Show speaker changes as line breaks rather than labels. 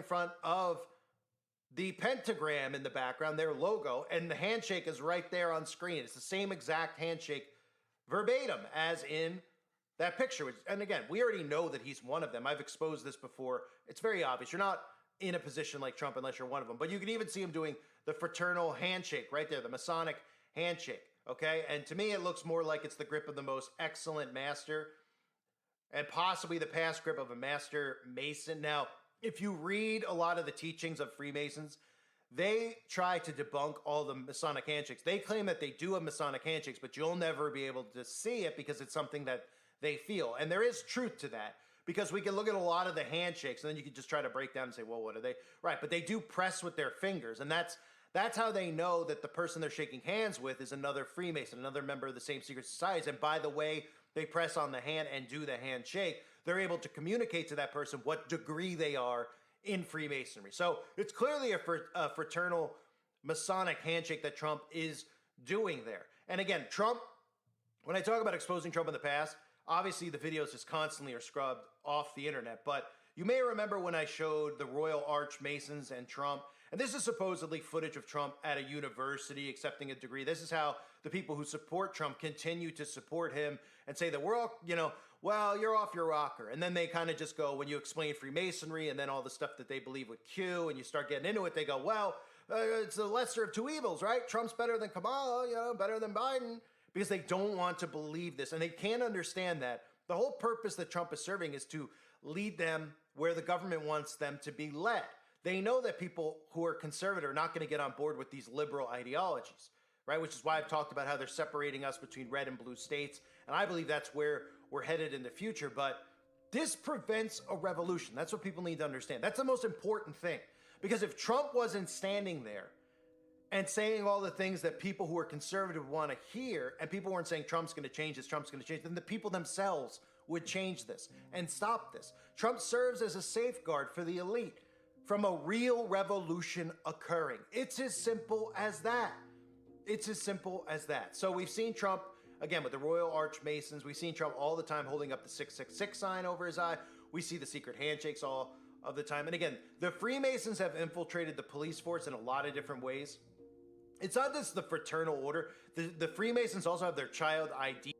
front of the pentagram in the background, their logo, and the handshake is right there on screen. It's the same exact handshake verbatim as in that picture. And again, we already know that he's one of them. I've exposed this before. It's very obvious. You're not in a position like Trump unless you're one of them. But you can even see him doing the fraternal handshake right there, the Masonic handshake, okay? And to me, it looks more like it's the grip of the most excellent master and possibly the past grip of a master Mason. Now, if you read a lot of the teachings of Freemasons, they try to debunk all the Masonic handshakes. They claim that they do have Masonic handshakes, but you'll never be able to see it because it's something that they feel. And there is truth to that, because we can look at a lot of the handshakes and then you can just try to break down and say, well, what are they? Right, but they do press with their fingers, and that's how they know that the person they're shaking hands with is another Freemason, another member of the same secret societies. And by the way, they press on the hand and do the handshake, they're able to communicate to that person what degree they are in Freemasonry. So it's clearly a fraternal Masonic handshake that Trump is doing there. And again, Trump, when I talk about exposing Trump in the past, obviously the videos just constantly are scrubbed off the internet. But you may remember when I showed the Royal Arch Masons and Trump, and this is supposedly footage of Trump at a university accepting a degree. This is how the people who support Trump continue to support him and say that we're all, well, you're off your rocker. And then they kind of just go, when you explain Freemasonry and then all the stuff that they believe with Q, and you start getting into it, they go, well, it's the lesser of two evils, right? Trump's better than Kamala, better than Biden, because they don't want to believe this. And they can't understand that the whole purpose that Trump is serving is to lead them where the government wants them to be led. They know that people who are conservative are not going to get on board with these liberal ideologies, right? Which is why I've talked about how they're separating us between red and blue states. And I believe that's where we're headed in the future. But this prevents a revolution. That's what people need to understand. That's the most important thing. Because if Trump wasn't standing there and saying all the things that people who are conservative want to hear, and people weren't saying Trump's going to change this, Trump's going to change, then the people themselves would change this and stop this. Trump serves as a safeguard for the elite from a real revolution occurring. It's as simple as that. It's as simple as that. So we've seen Trump, again, with the Royal Arch Masons, we've seen Trump all the time holding up the 666 sign over his eye. We see the secret handshakes all of the time. And again, the Freemasons have infiltrated the police force in a lot of different ways. It's not just the fraternal order. The Freemasons also have their child ID